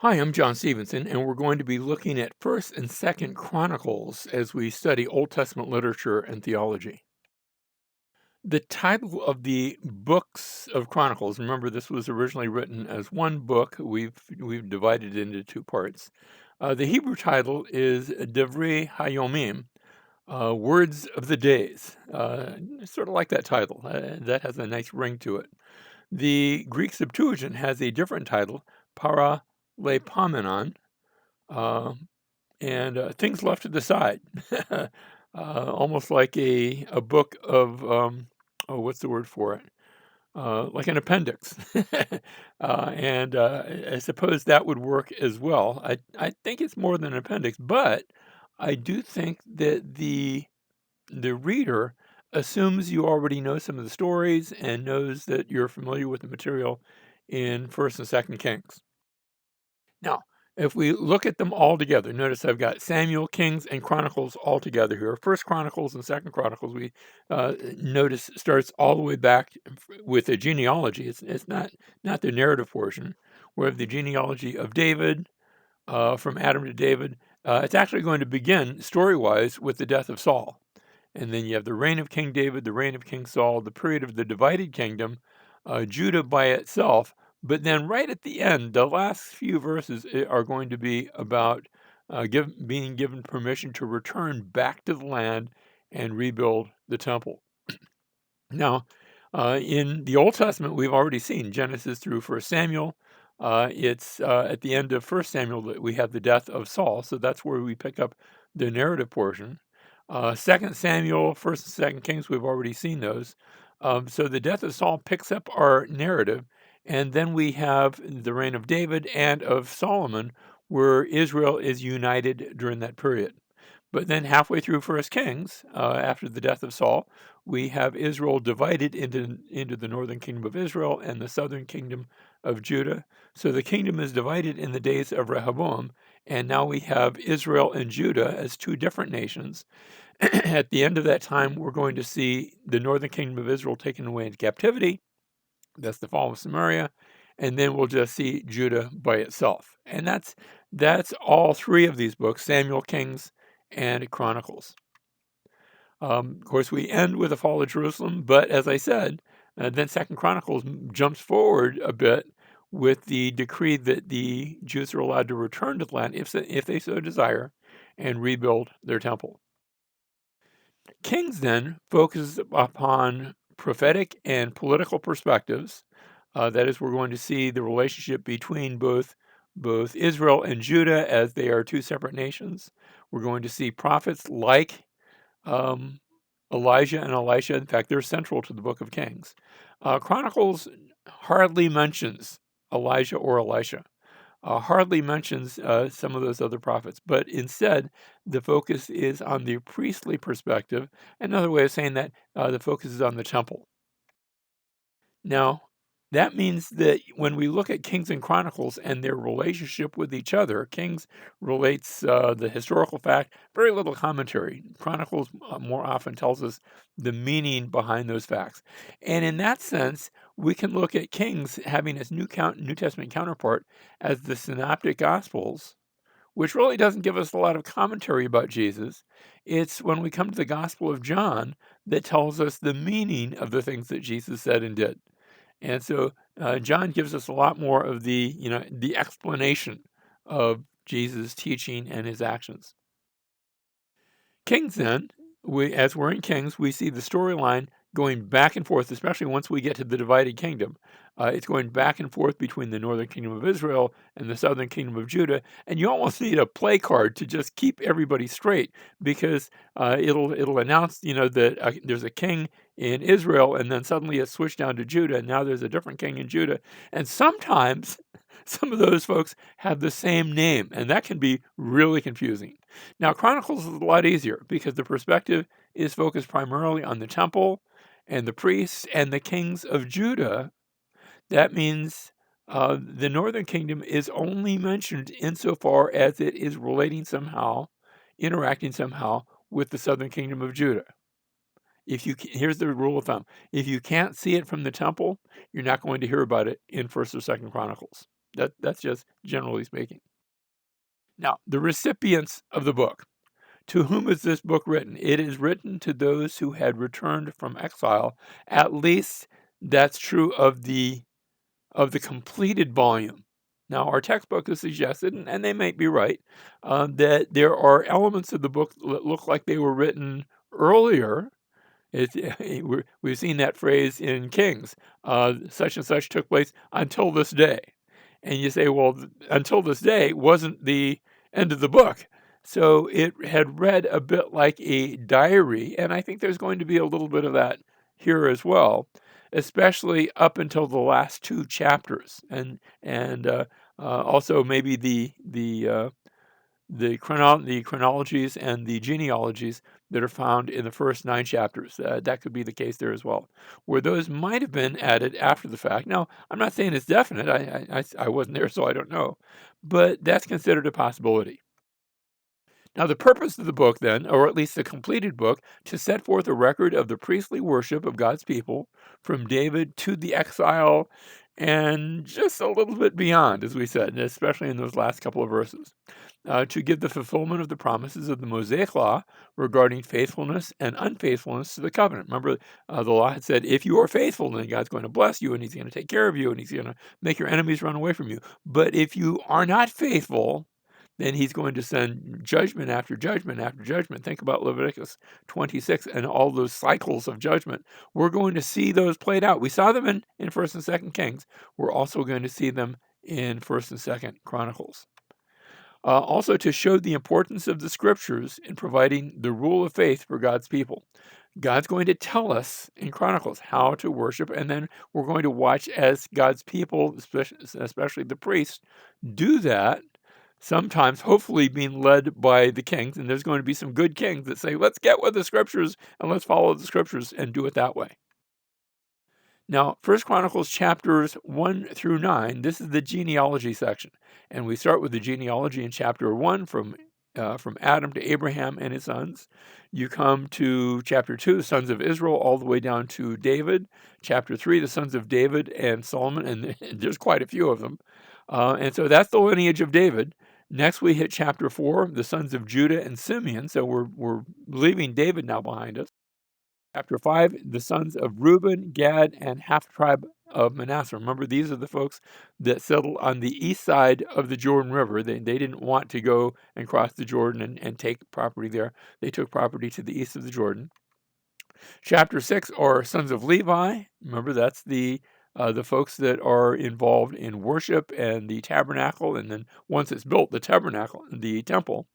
Hi, I'm John Stevenson, and we're going to be looking at 1st and 2nd Chronicles as we study Old Testament literature and theology. The title of the books of Chronicles, remember this was originally written as one book. We've divided it into two parts. The Hebrew title is Devrei Hayomim, Words of the Days. Sort of like that title. That has a nice ring to it. The Greek Septuagint has a different title, Para Lepomenon, uh, and things left to the side, almost like a book of oh, what's the word for it? Like an appendix, and I suppose that would work as well. I think it's more than an appendix, but I do think that the reader assumes you already know some of the stories and knows that you're familiar with the material in First and Second Kings. Now, if we look at them all together, notice I've got Samuel, Kings, and Chronicles all together here. First Chronicles and Second Chronicles, we notice starts all the way back with a genealogy. It's not the narrative portion. We have the genealogy of David, from Adam to David. It's actually going to begin story-wise with the death of Saul. And then you have the reign of King David, the reign of King Saul, the period of the divided kingdom, Judah by itself. But then right at the end, the last few verses are going to be about being given permission to return back to the land and rebuild the temple. Now, in the Old Testament, we've already seen Genesis through 1 Samuel. It's at the end of 1 Samuel that we have the death of Saul, so that's where we pick up the narrative portion. 2 Samuel, 1st and 2nd Kings, we've already seen those. So the death of Saul picks up our narrative, and then we have the reign of David and of Solomon, where Israel is united during that period. But then halfway through First Kings, after the death of Saul, we have Israel divided into the northern kingdom of Israel and the southern kingdom of Judah. So the kingdom is divided in the days of Rehoboam, and now we have Israel and Judah as two different nations. At the end of that time, we're going to see the northern kingdom of Israel taken away into captivity. That's the fall of Samaria. And then we'll just see Judah by itself. And that's all three of these books, Samuel, Kings, and Chronicles. Of course, we end with the fall of Jerusalem, but as I said, then Second Chronicles jumps forward a bit with the decree that the Jews are allowed to return to the land if they so desire and rebuild their temple. Kings then focuses upon prophetic and political perspectives. That is, we're going to see the relationship between both Israel and Judah as they are two separate nations. We're going to see prophets like um, Elijah and Elisha. In fact, they're central to the book of Kings. Chronicles hardly mentions Elijah or Elisha. Hardly mentions some of those other prophets, but instead the focus is on the priestly perspective. Another way of saying that, the focus is on the temple. Now, that means that when we look at Kings and Chronicles and their relationship with each other, Kings relates the historical fact, very little commentary. Chronicles more often tells us the meaning behind those facts. And in that sense, we can look at Kings having its New Testament counterpart as the Synoptic Gospels, which really doesn't give us a lot of commentary about Jesus. It's when we come to the Gospel of John that tells us the meaning of the things that Jesus said and did. And so John gives us a lot more of the explanation of Jesus' teaching and his actions. Kings then, as we're in Kings, we see the storyline going back and forth, especially once we get to the divided kingdom. It's going back and forth between the northern kingdom of Israel and the southern kingdom of Judah, and you almost need a play card to just keep everybody straight, because it'll announce that there's a king in Israel, and then suddenly it's switched down to Judah, and now there's a different king in Judah, and sometimes some of those folks have the same name, and that can be really confusing. Now, Chronicles is a lot easier because the perspective is focused primarily on the temple and the priests and the kings of Judah. That means the northern kingdom is only mentioned insofar as it is interacting somehow with the southern kingdom of Judah. Here's the rule of thumb: if you can't see it from the temple, you're not going to hear about it in First or Second Chronicles. That's just generally speaking. Now, the recipients of the book. To whom is this book written? It is written to those who had returned from exile. At least that's true of the completed volume. Now, our textbook has suggested, and they might be right, that there are elements of the book that look like they were written earlier. We've seen that phrase in Kings, such and such took place until this day. And you say, well, until this day wasn't the end of the book. So it had read a bit like a diary, and I think there's going to be a little bit of that here as well, especially up until the last two chapters, and also maybe the chronologies and the genealogies that are found in the first 9 chapters. That could be the case there as well, where those might have been added after the fact. Now, I'm not saying it's definite. I wasn't there, so I don't know, but that's considered a possibility. Now, the purpose of the book, then, or at least the completed book, to set forth a record of the priestly worship of God's people from David to the exile and just a little bit beyond, as we said, and especially in those last couple of verses, to give the fulfillment of the promises of the Mosaic law regarding faithfulness and unfaithfulness to the covenant. Remember, the law had said, if you are faithful, then God's going to bless you, and he's going to take care of you, and he's going to make your enemies run away from you. But if you are not faithful, then he's going to send judgment after judgment after judgment. Think about Leviticus 26 and all those cycles of judgment. We're going to see those played out. We saw them in 1st and 2nd Kings. We're also going to see them in 1st and 2nd Chronicles. Also, to show the importance of the scriptures in providing the rule of faith for God's people. God's going to tell us in Chronicles how to worship, and then we're going to watch as God's people, especially the priests, do that. Sometimes, hopefully, being led by the kings, and there's going to be some good kings that say, let's get with the scriptures and let's follow the scriptures and do it that way. Now, 1 Chronicles chapters 1 through 9, this is the genealogy section. And we start with the genealogy in chapter 1 from Adam to Abraham and his sons. You come to chapter 2, the sons of Israel, all the way down to David. Chapter 3, the sons of David and Solomon, and there's quite a few of them. And so that's the lineage of David. Next, we hit chapter 4, the sons of Judah and Simeon. So we're leaving David now behind us. Chapter 5, the sons of Reuben, Gad, and half tribe of Manasseh. Remember, these are the folks that settled on the east side of the Jordan River. They didn't want to go and cross the Jordan and take property there. They took property to the east of the Jordan. Chapter 6 are sons of Levi. Remember, that's the folks that are involved in worship and the tabernacle, and then once it's built, the tabernacle, the temple.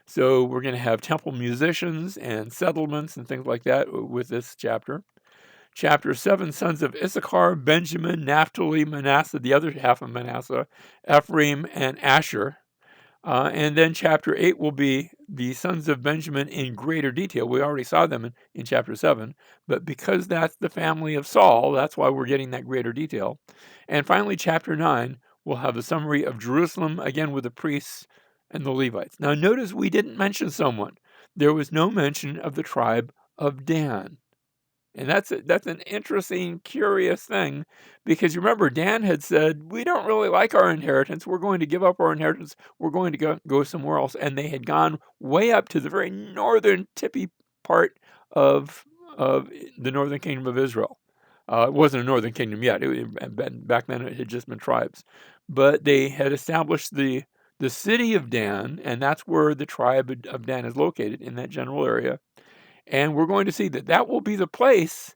So we're going to have temple musicians and settlements and things like that with this chapter. Chapter 7, sons of Issachar, Benjamin, Naphtali, Manasseh, the other half of Manasseh, Ephraim, and Asher. And then chapter 8 will be the sons of Benjamin in greater detail. We already saw them in chapter 7, but because that's the family of Saul, that's why we're getting that greater detail. And finally, chapter 9 will have a summary of Jerusalem, again with the priests and the Levites. Now, notice we didn't mention someone. There was no mention of the tribe of Dan. And that's an interesting, curious thing, because you remember Dan had said, we don't really like our inheritance. We're going to give up our inheritance. We're going to go somewhere else. And they had gone way up to the very northern tippy part of the northern kingdom of Israel. It wasn't a northern kingdom yet. Back then, it had just been tribes. But they had established the city of Dan, and that's where the tribe of Dan is located, in that general area. And we're going to see that will be the place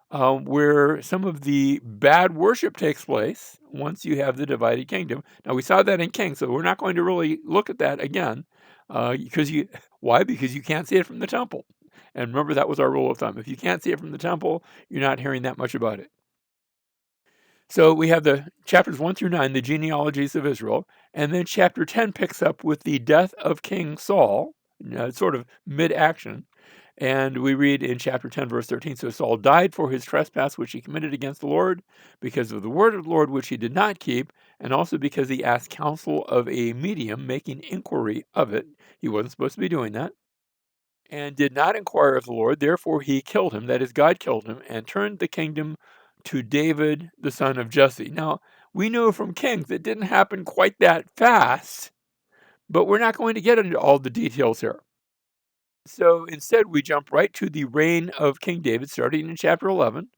where some of the bad worship takes place once you have the divided kingdom. Now, we saw that in Kings, so we're not going to really look at that again. Why? Because you can't see it from the temple. And remember, that was our rule of thumb. If you can't see it from the temple, you're not hearing that much about it. So we have the chapters 1 through 9, the genealogies of Israel. And then chapter 10 picks up with the death of King Saul, sort of mid-action. And we read in chapter 10, verse 13, so Saul died for his trespass which he committed against the Lord, because of the word of the Lord which he did not keep, and also because he asked counsel of a medium, making inquiry of it. He wasn't supposed to be doing that. And did not inquire of the Lord, therefore he killed him, that is, God killed him, and turned the kingdom to David, the son of Jesse. Now, We know from Kings it didn't happen quite that fast, but we're not going to get into all the details here. So instead, we jump right to the reign of King David, starting in chapter 11.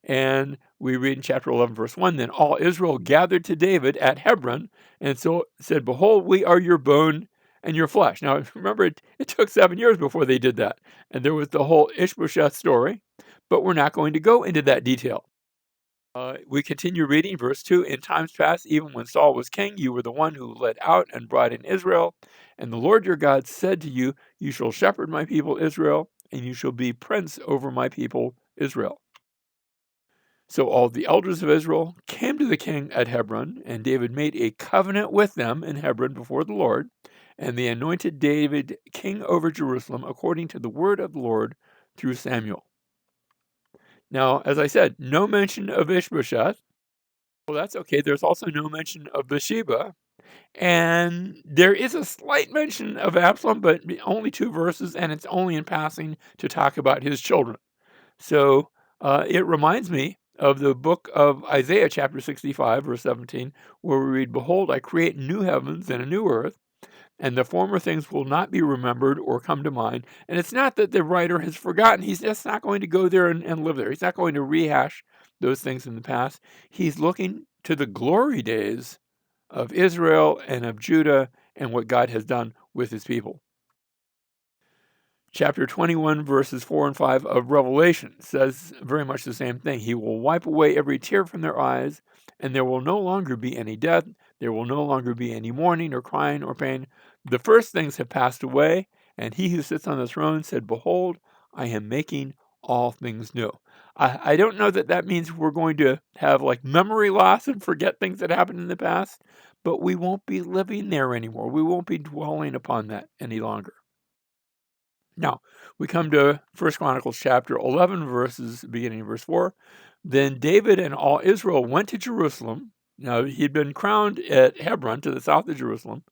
And we read in chapter 11, verse 1, then all Israel gathered to David at Hebron, and so said, behold, we are your bone and your flesh. Now, remember, it took 7 years before they did that. And there was the whole Ishbosheth story, but we're not going to go into that detail. We continue reading verse 2. In times past, even when Saul was king, you were the one who led out and brought in Israel. And the Lord your God said to you, you shall shepherd my people Israel, and you shall be prince over my people Israel. So all the elders of Israel came to the king at Hebron, and David made a covenant with them in Hebron before the Lord. And they anointed David king over Jerusalem according to the word of the Lord through Samuel. Now, as I said, no mention of Ishbosheth. Well, that's okay. There's also no mention of Bathsheba. And there is a slight mention of Absalom, but only 2 verses, and it's only in passing to talk about his children. So it reminds me of the book of Isaiah, chapter 65, verse 17, where we read, behold, I create new heavens and a new earth, and the former things will not be remembered or come to mind. And it's not that the writer has forgotten. He's just not going to go there and live there. He's not going to rehash those things in the past. He's looking to the glory days of Israel and of Judah and what God has done with his people. Chapter 21, verses 4 and 5 of Revelation says very much the same thing. He will wipe away every tear from their eyes, and there will no longer be any death. There will no longer be any mourning or crying or pain. The first things have passed away, and he who sits on the throne said, behold, I am making all things new. I don't know that that means we're going to have like memory loss and forget things that happened in the past, but we won't be living there anymore. We won't be dwelling upon that any longer. Now, we come to 1 Chronicles chapter 11, beginning of verse 4. Then David and all Israel went to Jerusalem. Now, he'd been crowned at Hebron to the south of Jerusalem.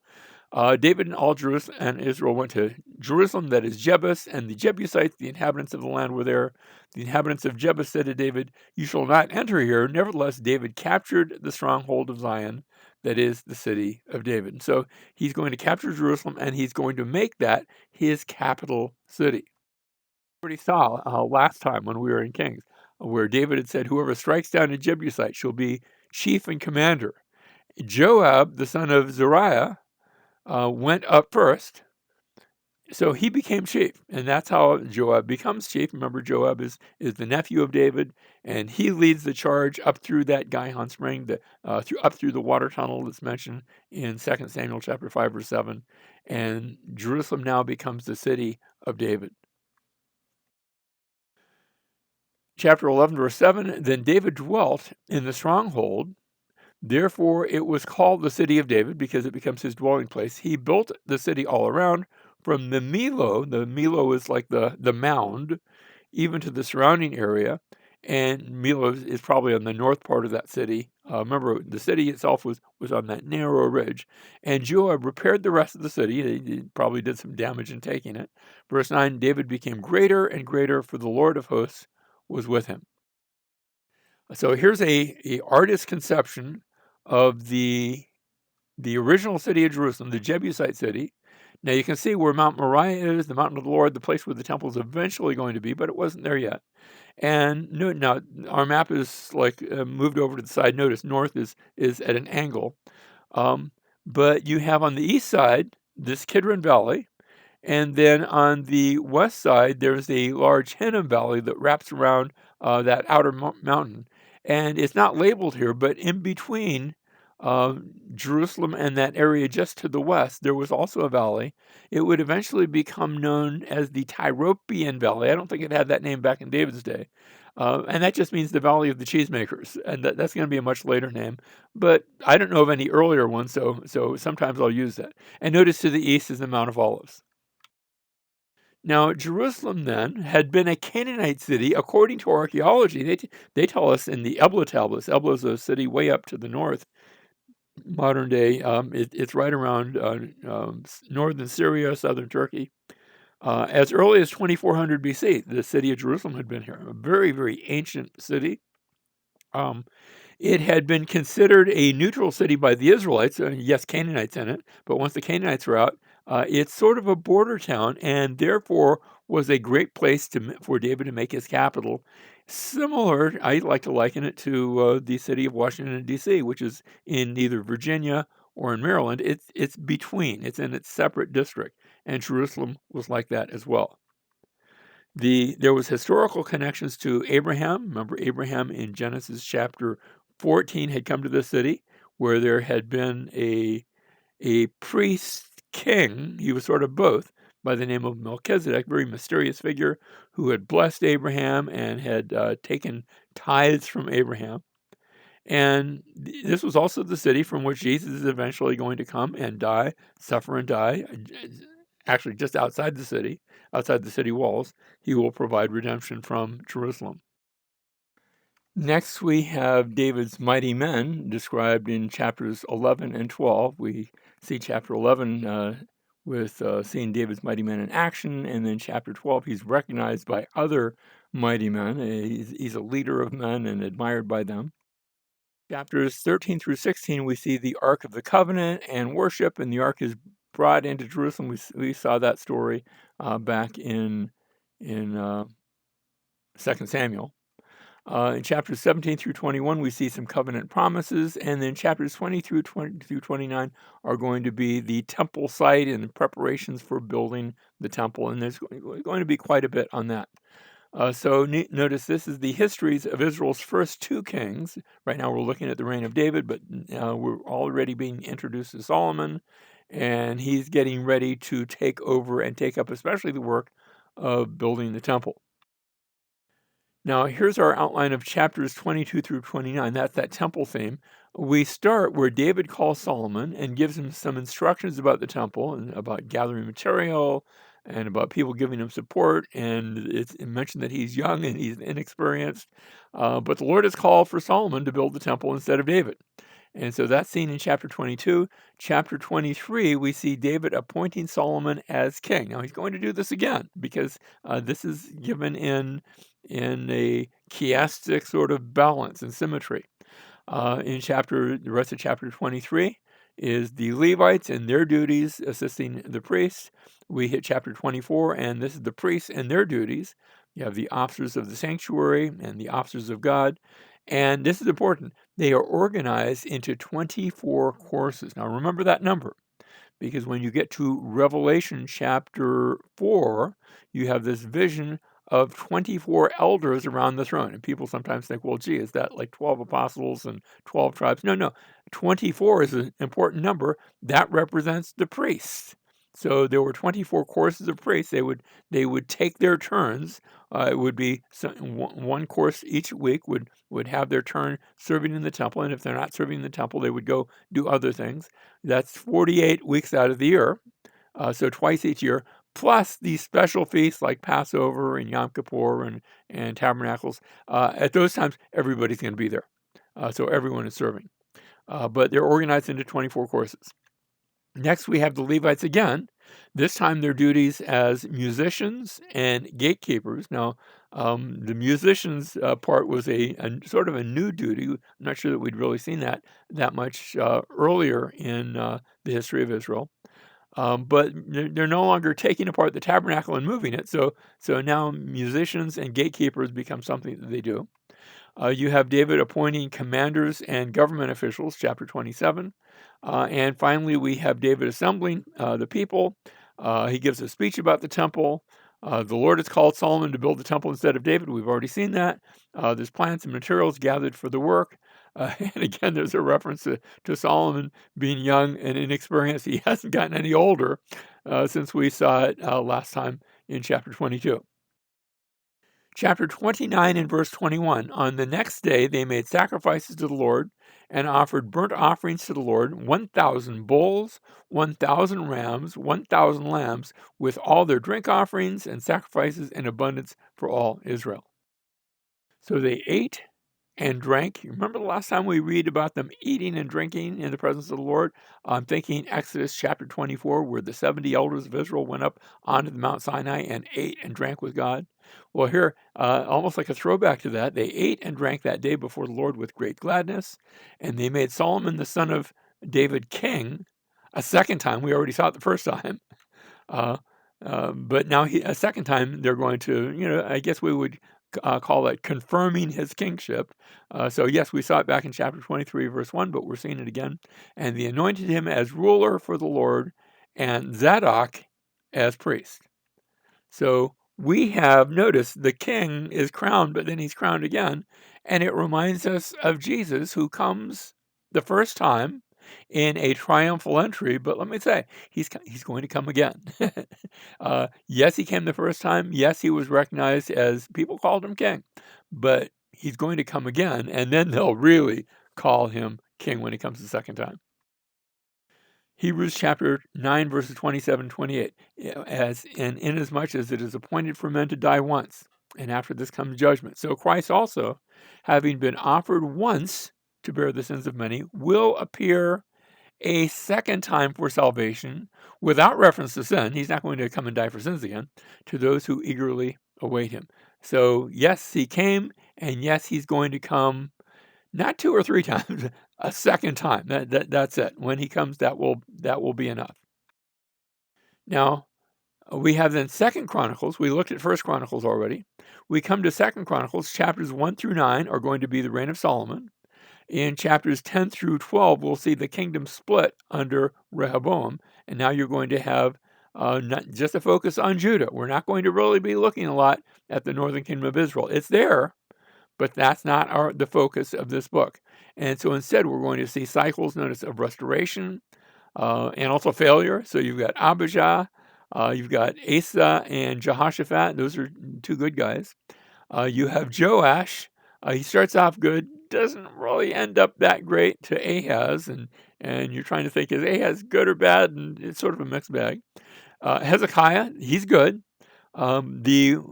David and all Jerusalem and Israel went to Jerusalem, that is Jebus, and the Jebusites, the inhabitants of the land, were there. The inhabitants of Jebus said to David, you shall not enter here. Nevertheless, David captured the stronghold of Zion, that is the city of David. And so he's going to capture Jerusalem, and he's going to make that his capital city. We already saw last time when we were in Kings, where David had said, whoever strikes down a Jebusite shall be chief and commander. Joab, the son of Zeruiah, went up first. So he became chief, and that's how Joab becomes chief. Remember, Joab is the nephew of David, and he leads the charge up through that Gihon spring, up through the water tunnel that's mentioned in 2 Samuel chapter 5, verse 7. And Jerusalem now becomes the city of David. Chapter 11, verse 7, then David dwelt in the stronghold. Therefore, it was called the city of David because it becomes his dwelling place. He built the city all around from the Milo is like the mound, even to the surrounding area. And Milo is probably on the north part of that city. Remember, the city itself was on that narrow ridge. And Joab repaired the rest of the city. He probably did some damage in taking it. Verse 9, David became greater and greater, for the Lord of hosts was with him. So here's a artist's conception of the original city of Jerusalem, the Jebusite city. Now you can see where Mount Moriah is, the mountain of the Lord, the place where the temple is eventually going to be, but it wasn't there yet. And now our map is like moved over to the side. Notice north is at an angle. But you have on the east side this Kidron Valley, and then on the west side there's a large Hinnom Valley that wraps around that outer mountain. And it's not labeled here, but in between Jerusalem and that area just to the west, there was also a valley. It would eventually become known as the Tyropoeon Valley. I don't think it had that name back in David's day. And that just means the Valley of the Cheesemakers. And that's going to be a much later name. But I don't know of any earlier one, so sometimes I'll use that. And notice to the east is the Mount of Olives. Now, Jerusalem then had been a Canaanite city. According to archaeology, they tell us in the Ebla tablets. Ebla is a city way up to the north, modern day. It's right around northern Syria, southern Turkey. As early as 2400 BC, the city of Jerusalem had been here. A very, very ancient city. It had been considered a neutral city by the Israelites. Yes, Canaanites in it, but once the Canaanites were out, it's sort of a border town, and therefore was a great place for David to make his capital. Similar, I like to liken it to the city of Washington, D.C., which is in either Virginia or in Maryland. It's between. It's in its separate district, and Jerusalem was like that as well. There was historical connections to Abraham. Remember, Abraham in Genesis chapter 14 had come to the city where there had been a priest king. He was sort of both, by the name of Melchizedek, very mysterious figure who had blessed Abraham and had taken tithes from Abraham. And this was also the city from which Jesus is eventually going to come and die, suffer and die. Actually, just outside the city walls, he will provide redemption from Jerusalem. Next, we have David's mighty men described in chapters 11 and 12. We see chapter 11 with seeing David's mighty men in action, and then chapter 12, he's recognized by other mighty men. He's a leader of men and admired by them. Chapters 13 through 16, we see the Ark of the Covenant and worship, and the Ark is brought into Jerusalem. We saw that story back in 2 Samuel. In chapters 17 through 21, we see some covenant promises, and then chapters 20 through 29 are going to be the temple site and preparations for building the temple, and there's going to be quite a bit on that. So notice this is the histories of Israel's first two kings. Right now we're looking at the reign of David, but we're already being introduced to Solomon, and he's getting ready to take over and take up especially the work of building the temple. Now, here's our outline of chapters 22 through 29. That's that temple theme. We start where David calls Solomon and gives him some instructions about the temple and about gathering material and about people giving him support. And it's mentioned that he's young and he's inexperienced. But the Lord has called for Solomon to build the temple instead of David. And so that's seen in chapter 22. Chapter 23, we see David appointing Solomon as king. Now, he's going to do this again because this is given in a chiastic sort of balance and symmetry. The rest of chapter 23 is the Levites and their duties assisting the priests. We hit chapter 24, and this is the priests and their duties. You have the officers of the sanctuary and the officers of God. And this is important. They are organized into 24 courses. Now, remember that number, because when you get to Revelation chapter 4, you have this vision of 24 elders around the throne. And people sometimes think, well, gee, is that like 12 apostles and 12 tribes? No. 24 is an important number. That represents the priests. So there were 24 courses of priests. They would take their turns. It would be one course each week would have their turn serving in the temple. And if they're not serving in the temple, they would go do other things. That's 48 weeks out of the year, so twice each year, plus these special feasts like Passover and Yom Kippur and Tabernacles. At those times, everybody's going to be there, so everyone is serving. But they're organized into 24 courses. Next, we have the Levites again. This time, their duties as musicians and gatekeepers. Now, the musicians part was a sort of a new duty. I'm not sure that we'd really seen that much earlier in the history of Israel. But they're no longer taking apart the tabernacle and moving it. So now musicians and gatekeepers become something that they do. You have David appointing commanders and government officials, chapter 27. And finally, we have David assembling the people. He gives a speech about the temple. The Lord has called Solomon to build the temple instead of David. We've already seen that. There's plants and materials gathered for the work. And again, there's a reference to Solomon being young and inexperienced. He hasn't gotten any older since we saw it last time in chapter 22. Chapter 29 and verse 21. On the next day, they made sacrifices to the Lord and offered burnt offerings to the Lord, 1,000 bulls, 1,000 rams, 1,000 lambs, with all their drink offerings and sacrifices in abundance for all Israel. So they ate and drank. You remember the last time we read about them eating and drinking in the presence of the Lord? I'm thinking Exodus chapter 24, where the 70 elders of Israel went up onto the Mount Sinai and ate and drank with God. Well, here, almost like a throwback to that, they ate and drank that day before the Lord with great gladness, and they made Solomon the son of David king a second time. We already saw it the first time. Uh, but now a second time they're going to, I guess we would call it confirming his kingship. So yes, we saw it back in chapter 23, verse 1, but we're seeing it again. And they anointed him as ruler for the Lord and Zadok as priest. So we have noticed the king is crowned, but then he's crowned again. And it reminds us of Jesus, who comes the first time in a triumphal entry. But let me say, he's going to come again. Yes, he came the first time. Yes, he was recognized as people called him king. But he's going to come again. And then they'll really call him king when he comes the second time. Hebrews chapter 9, verses 27 and 28, inasmuch as it is appointed for men to die once, and after this comes judgment. So Christ also, having been offered once to bear the sins of many, will appear a second time for salvation, without reference to sin. He's not going to come and die for sins again, to those who eagerly await him. So yes, he came, and yes, he's going to come not two or three times, a second time. That's it. When he comes, that will be enough. Now, we have then Second Chronicles. We looked at First Chronicles already. We come to Second Chronicles. Chapters 1 through 9 are going to be the reign of Solomon. In chapters 10 through 12, we'll see the kingdom split under Rehoboam. And now you're going to have not just a focus on Judah. We're not going to really be looking a lot at the northern kingdom of Israel. It's there, but that's not the focus of this book. And so instead, we're going to see cycles, notice, of restoration and also failure. So you've got Abijah, you've got Asa and Jehoshaphat. Those are two good guys. You have Joash. He starts off good, doesn't really end up that great, to Ahaz. And you're trying to think, is Ahaz good or bad? And it's sort of a mixed bag. Hezekiah, he's good. The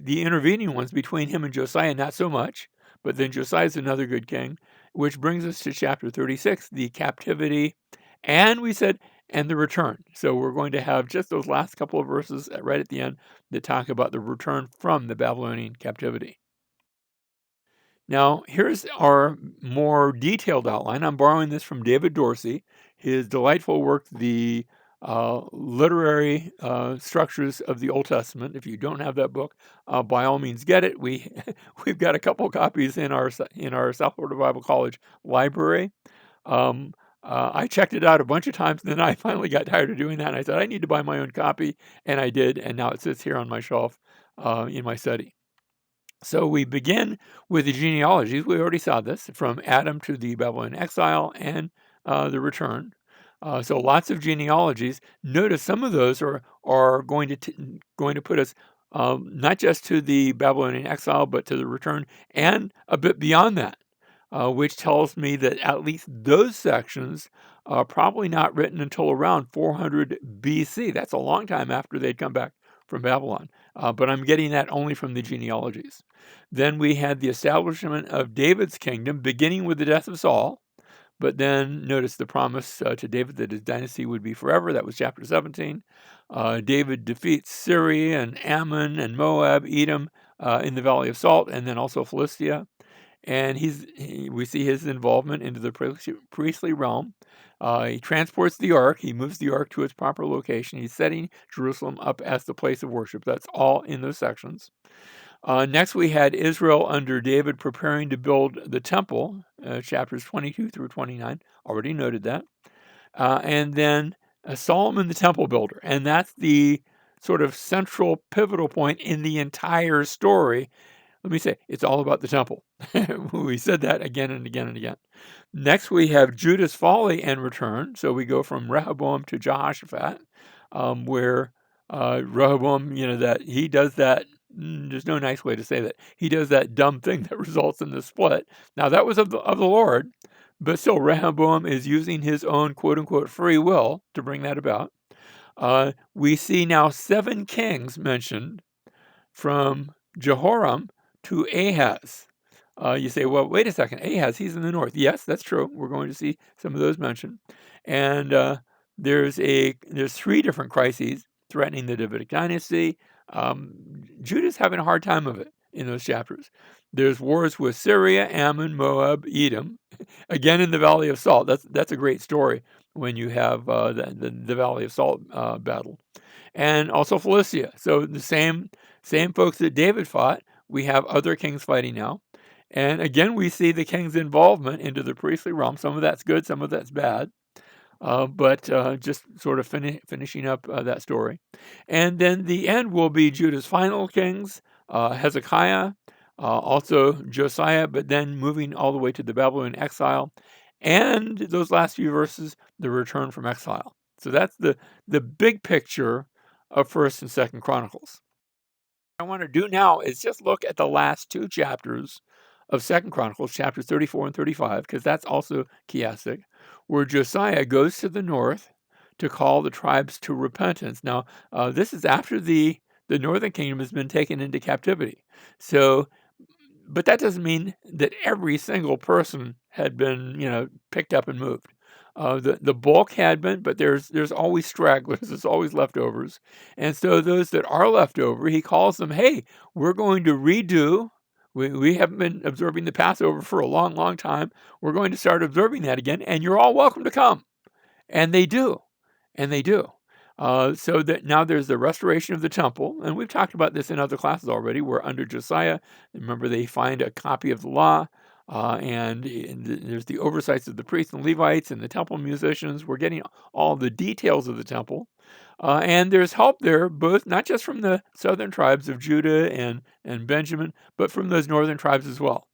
intervening ones between him and Josiah, not so much, but then Josiah is another good king, which brings us to chapter 36, the captivity, and we said, and the return. So we're going to have just those last couple of verses right at the end that talk about the return from the Babylonian captivity. Now, here's our more detailed outline. I'm borrowing this from David Dorsey, his delightful work, The Literary Structures of the Old Testament. If you don't have that book, by all means get it. We've got a couple copies in our South Florida Bible College library. I checked it out a bunch of times, and then I finally got tired of doing that, and I said, I need to buy my own copy, and I did, and now it sits here on my shelf in my study. So we begin with the genealogies. We already saw this, from Adam to the Babylonian exile and the return. So lots of genealogies. Notice some of those are going to put us not just to the Babylonian exile, but to the return and a bit beyond that, which tells me that at least those sections are probably not written until around 400 BC. That's a long time after they'd come back from Babylon. But I'm getting that only from the genealogies. Then we had the establishment of David's kingdom, beginning with the death of Saul. But then notice the promise to David that his dynasty would be forever. That was chapter 17. David defeats Syria and Ammon and Moab, Edom in the Valley of Salt, and then also Philistia. And we see his involvement into the priestly realm. He transports the ark. He moves the ark to its proper location. He's setting Jerusalem up as the place of worship. That's all in those sections. Next, we had Israel under David preparing to build the temple, chapters 22 through 29. Already noted that. And then Solomon the temple builder. And that's the sort of central pivotal point in the entire story. Let me say, it's all about the temple. We said that again and again and again. Next, we have Judah's folly and return. So we go from Rehoboam to Jehoshaphat, where Rehoboam, that he does that. There's no nice way to say that. He does that dumb thing that results in the split. Now, that was of the Lord, but still, Rehoboam is using his own quote-unquote free will to bring that about. We see now 7 kings mentioned, from Jehoram to Ahaz. You say, well, wait a second, Ahaz, he's in the north. Yes, that's true. We're going to see some of those mentioned. And there's three different crises threatening the Davidic dynasty. Judah's having a hard time of it in those chapters. There's wars with Syria, Ammon, Moab, Edom, again in the Valley of Salt. That's a great story when you have the Valley of Salt battle, and also Philistia. So the same folks that David fought, we have other kings fighting now. And again, we see the king's involvement into the priestly realm. Some of that's good, some of that's bad. But just sort of finishing up that story. And then the end will be Judah's final kings, Hezekiah, also Josiah, but then moving all the way to the Babylonian exile. And those last few verses, the return from exile. So that's the big picture of 1st and 2nd Chronicles. What I want to do now is just look at the last two chapters of 2nd Chronicles, chapters 34 and 35, because that's also chiastic, where Josiah goes to the north to call the tribes to repentance. Now, this is after the northern kingdom has been taken into captivity. So, but that doesn't mean that every single person had been, picked up and moved. The bulk had been, but there's always stragglers, there's always leftovers. And so those that are left over, he calls them, hey, we're going to redo. We haven't been observing the Passover for a long, long time. We're going to start observing that again, and you're all welcome to come. And they do. And they do. So that now there's the restoration of the temple. And we've talked about this in other classes already, where under Josiah, remember, they find a copy of the law. And there's the oversights of the priests and Levites and the temple musicians. We're getting all the details of the temple. And there's help there, both not just from the southern tribes of Judah and Benjamin, but from those northern tribes as well.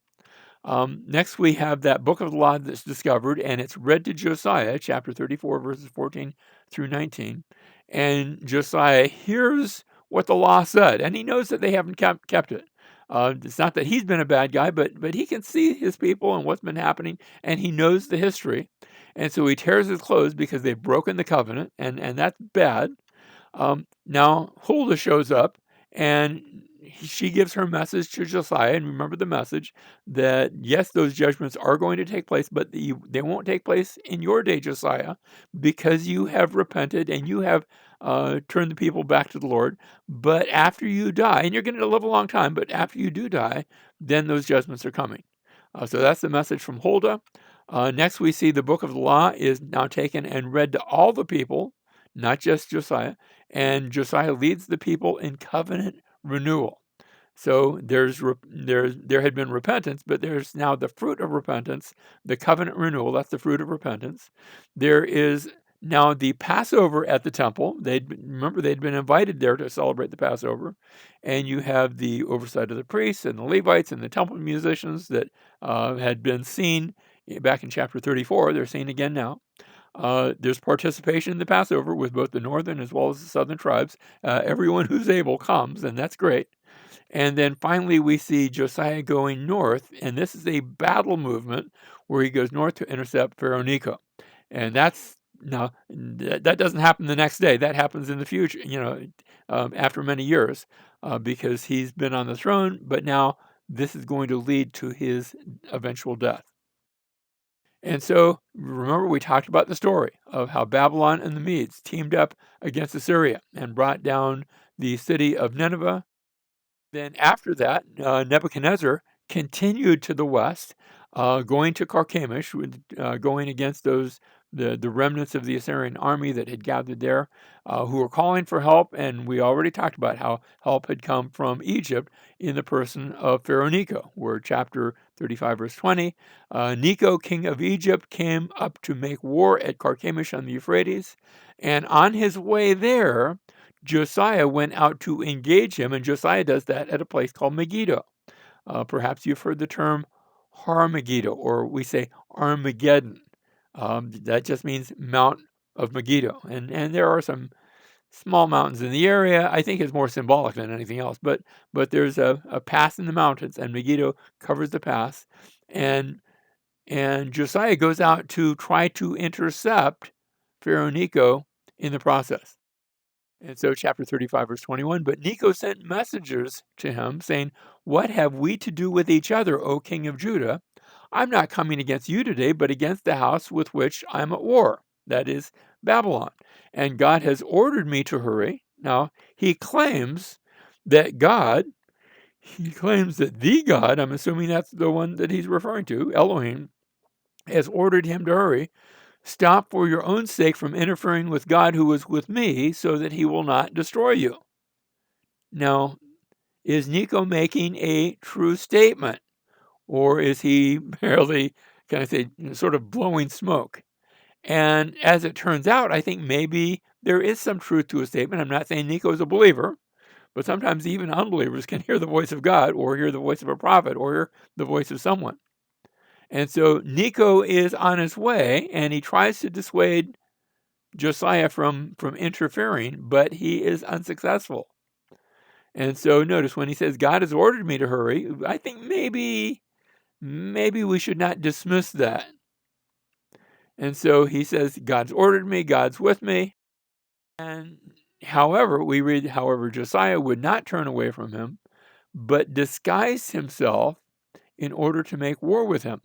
Next, we have that book of the law that's discovered, and it's read to Josiah, chapter 34, verses 14 through 19. And Josiah hears what the law said, and he knows that they haven't kept it. It's not that he's been a bad guy, but he can see his people and what's been happening, and he knows the history. And so he tears his clothes because they've broken the covenant, and that's bad. Now Huldah shows up, and she gives her message to Josiah, and remember the message that yes, those judgments are going to take place, but they won't take place in your day, Josiah, because you have repented and you have turned the people back to the Lord. But after you die, and you're going to live a long time, but after you do die, then those judgments are coming. So that's the message from Huldah. Next, we see the book of the law is now taken and read to all the people, not just Josiah, and Josiah leads the people in covenant renewal. So there had been repentance, but there's now the fruit of repentance, the covenant renewal. That's the fruit of repentance. There is now the Passover at the temple. They'd been invited there to celebrate the Passover, and you have the oversight of the priests and the Levites and the temple musicians that had been seen back in chapter 34. They're seen again now. There's participation in the Passover with both the northern as well as the southern tribes. Everyone who's able comes, and that's great. And then finally, we see Josiah going north, and this is a battle movement where he goes north to intercept Pharaoh Necho. And that doesn't happen the next day. That happens in the future, after many years, because he's been on the throne, but now this is going to lead to his eventual death. And so, remember, we talked about the story of how Babylon and the Medes teamed up against Assyria and brought down the city of Nineveh. Then after that, Nebuchadnezzar continued to the west, going to Carchemish, going against the remnants of the Assyrian army that had gathered there, who were calling for help. And we already talked about how help had come from Egypt in the person of Pharaoh Necho, where chapter 35, verse 20, Necho, king of Egypt, came up to make war at Carchemish on the Euphrates. And on his way there, Josiah went out to engage him, and Josiah does that at a place called Megiddo. Perhaps you've heard the term Har-Megiddo, or we say Armageddon. That just means Mount of Megiddo. And there are some small mountains in the area. I think it's more symbolic than anything else. But there's a pass in the mountains, and Megiddo covers the pass. And Josiah goes out to try to intercept Pharaoh Necho in the process. And so chapter 35, verse 21, but Necho sent messengers to him saying, what have we to do with each other, O king of Judah? I'm not coming against you today, but against the house with which I'm at war, that is Babylon. And God has ordered me to hurry. Now, he claims that the God, I'm assuming that's the one that he's referring to, Elohim, has ordered him to hurry. Stop for your own sake from interfering with God who is with me, so that he will not destroy you. Now, is Necho making a true statement, or is he merely, can I say, sort of blowing smoke? And as it turns out, I think maybe there is some truth to his statement. I'm not saying Necho is a believer, but sometimes even unbelievers can hear the voice of God, or hear the voice of a prophet, or hear the voice of someone. And so Necho is on his way, and he tries to dissuade Josiah from interfering, but he is unsuccessful. And so notice when he says, God has ordered me to hurry, I think maybe we should not dismiss that. And so he says, God's ordered me, God's with me. And however, we read, however, Josiah would not turn away from him, but disguised himself in order to make war with him.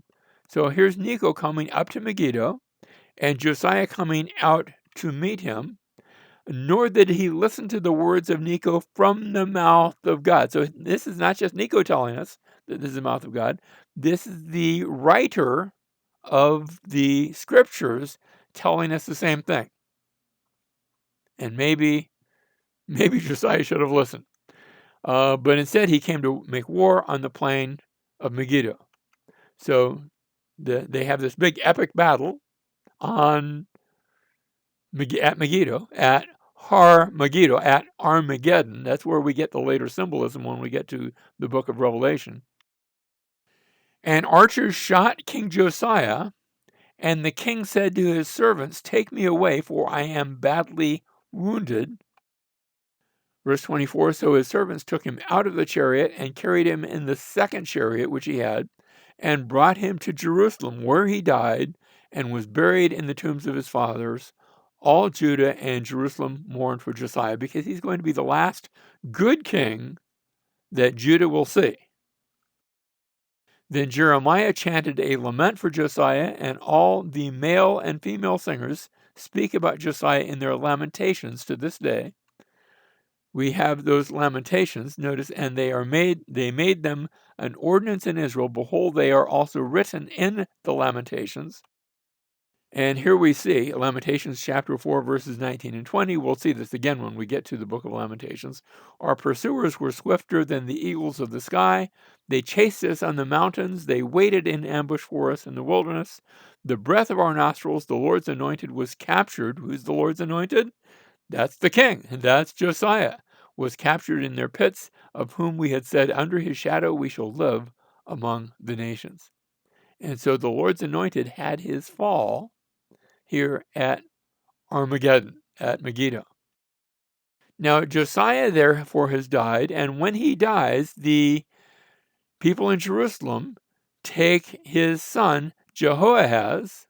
So here's Necho coming up to Megiddo, and Josiah coming out to meet him, nor did he listen to the words of Necho from the mouth of God. So this is not just Necho telling us that this is the mouth of God. This is the writer of the scriptures telling us the same thing. And maybe Josiah should have listened. But instead, he came to make war on the plain of Megiddo. So they have this big epic battle at Megiddo, at Har Megiddo, at Armageddon. That's where we get the later symbolism when we get to the book of Revelation. And archers shot King Josiah, and the king said to his servants, take me away, for I am badly wounded. Verse 24, so his servants took him out of the chariot and carried him in the second chariot which he had, and brought him to Jerusalem, where he died and was buried in the tombs of his fathers. All Judah and Jerusalem mourned for Josiah, because he's going to be the last good king that Judah will see. Then Jeremiah chanted a lament for Josiah, and all the male and female singers speak about Josiah in their lamentations to this day. We have those lamentations, notice, and they made them an ordinance in Israel. Behold, they are also written in the Lamentations. And here we see Lamentations chapter 4, verses 19 and 20. We'll see this again when we get to the book of Lamentations. Our pursuers were swifter than the eagles of the sky. They chased us on the mountains. They waited in ambush for us in the wilderness. The breath of our nostrils, the Lord's anointed, was captured. Who's the Lord's anointed? That's the king, and that's Josiah, was captured in their pits, of whom we had said, under his shadow we shall live among the nations. And so the Lord's anointed had his fall here at Armageddon, at Megiddo. Now, Josiah therefore has died, and when he dies, the people in Jerusalem take his son, Jehoahaz,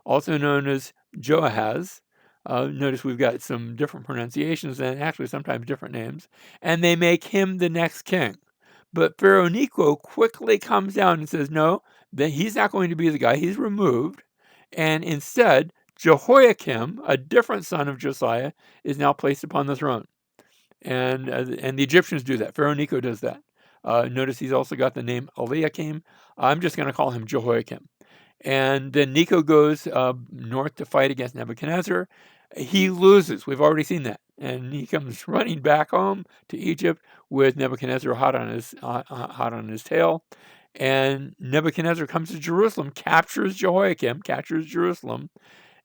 also known as Joahaz. Notice we've got some different pronunciations and actually sometimes different names, and they make him the next king. But Pharaoh Necho quickly comes down and says, no, that he's not going to be the guy. He's removed. And instead, Jehoiakim, a different son of Josiah, is now placed upon the throne. And the Egyptians do that. Pharaoh Necho does that. Notice he's also got the name Eliakim. I'm just going to call him Jehoiakim. And then Necho goes north to fight against Nebuchadnezzar. He loses. We've already seen that. And he comes running back home to Egypt with Nebuchadnezzar hot on his tail. And Nebuchadnezzar comes to Jerusalem, captures Jehoiakim, captures Jerusalem,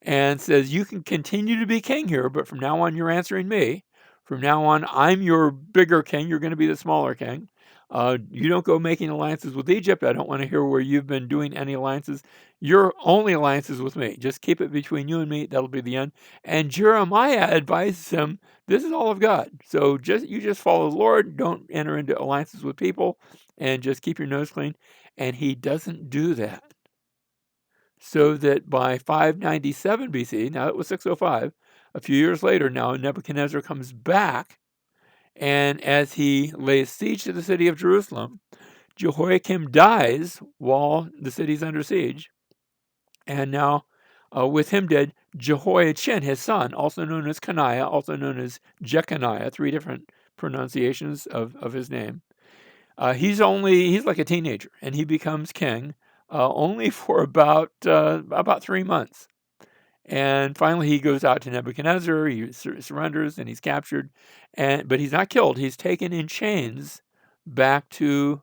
and says, you can continue to be king here, but from now on, you're answering me. From now on, I'm your bigger king. You're going to be the smaller king. You don't go making alliances with Egypt. I don't want to hear where you've been doing any alliances. Your only alliances with me. Just keep it between you and me. That'll be the end. And Jeremiah advises him, this is all of God. So you just follow the Lord. Don't enter into alliances with people, and just keep your nose clean. And he doesn't do that. so that by 597 BC, now it was 605, a few years later now, Nebuchadnezzar comes back, and as he lays siege to the city of Jerusalem, Jehoiakim dies while the city's under siege, and now with him dead, Jehoiachin, his son, also known as Coniah, also known as Jeconiah, three different pronunciations of his name. He's like a teenager, and he becomes king only for about 3 months. And finally, he goes out to Nebuchadnezzar. He surrenders, and he's captured, but he's not killed. He's taken in chains back to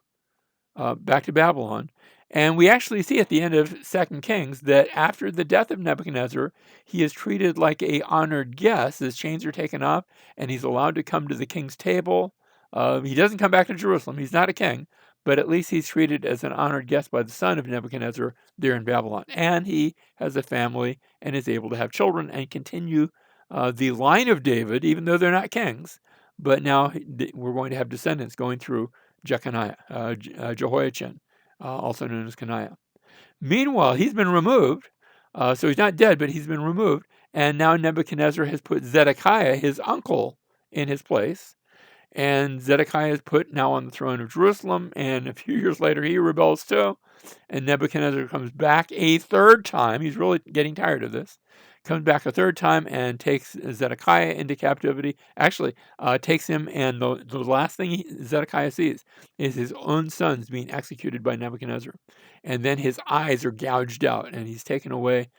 Babylon. And we actually see at the end of 2 Kings that after the death of Nebuchadnezzar, he is treated like a honored guest. His chains are taken off, and he's allowed to come to the king's table. He doesn't come back to Jerusalem. He's not a king, but at least he's treated as an honored guest by the son of Nebuchadnezzar there in Babylon. And he has a family and is able to have children and continue the line of David, even though they're not kings. But now we're going to have descendants going through Jehoiachin, also known as Coniah. Meanwhile, he's been removed. So he's not dead, but he's been removed. And now Nebuchadnezzar has put Zedekiah, his uncle, in his place. And Zedekiah is put now on the throne of Jerusalem. And a few years later, he rebels too. And Nebuchadnezzar comes back a third time. He's really getting tired of this. Comes back a third time and takes Zedekiah into captivity. Actually, takes him, and the last thing Zedekiah sees is his own sons being executed by Nebuchadnezzar. And then his eyes are gouged out, and he's taken away.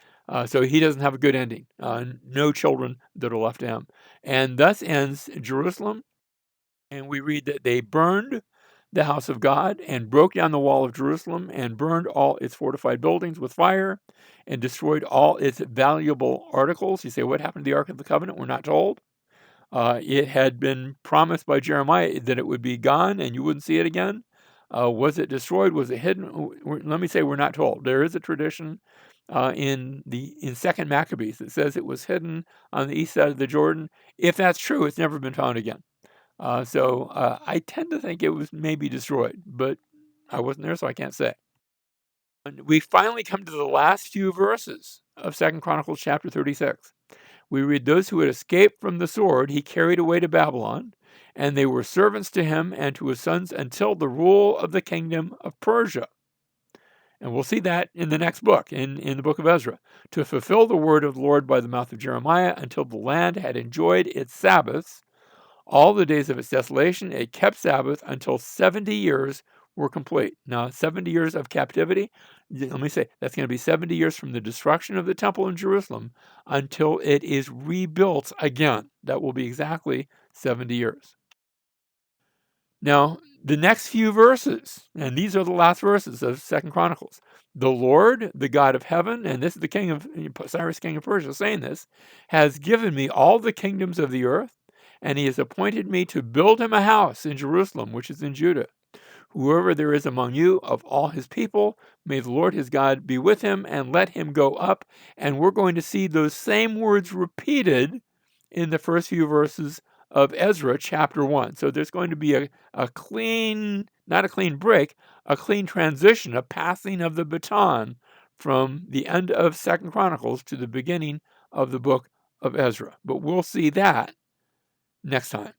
So he doesn't have a good ending. No children that are left to him. And thus ends Jerusalem. And we read that they burned the house of God and broke down the wall of Jerusalem and burned all its fortified buildings with fire and destroyed all its valuable articles. You say, what happened to the Ark of the Covenant? We're not told. It had been promised by Jeremiah that it would be gone and you wouldn't see it again. Was it destroyed? Was it hidden? Let me say we're not told. There is a tradition in 2nd Maccabees that says it was hidden on the east side of the Jordan. If that's true, it's never been found again. So I tend to think it was maybe destroyed, but I wasn't there, so I can't say. And we finally come to the last few verses of 2 Chronicles chapter 36. We read, those who had escaped from the sword he carried away to Babylon, and they were servants to him and to his sons until the rule of the kingdom of Persia. And we'll see that in the next book, in the book of Ezra, to fulfill the word of the Lord by the mouth of Jeremiah until the land had enjoyed its Sabbaths. All the days of its desolation, it kept Sabbath until 70 years were complete. Now, 70 years of captivity, let me say, that's going to be 70 years from the destruction of the temple in Jerusalem until it is rebuilt again. That will be exactly 70 years. Now, the next few verses, and these are the last verses of 2 Chronicles. The Lord, the God of heaven, and this is the king of Cyrus, king of Persia, saying this, has given me all the kingdoms of the earth, and he has appointed me to build him a house in Jerusalem, which is in Judah. Whoever there is among you of all his people, may the Lord his God be with him, and let him go up. And we're going to see those same words repeated in the first few verses of Ezra chapter 1. So there's going to be a clean, not a clean break, a clean transition, a passing of the baton from the end of 2 Chronicles to the beginning of the book of Ezra. But we'll see that next time.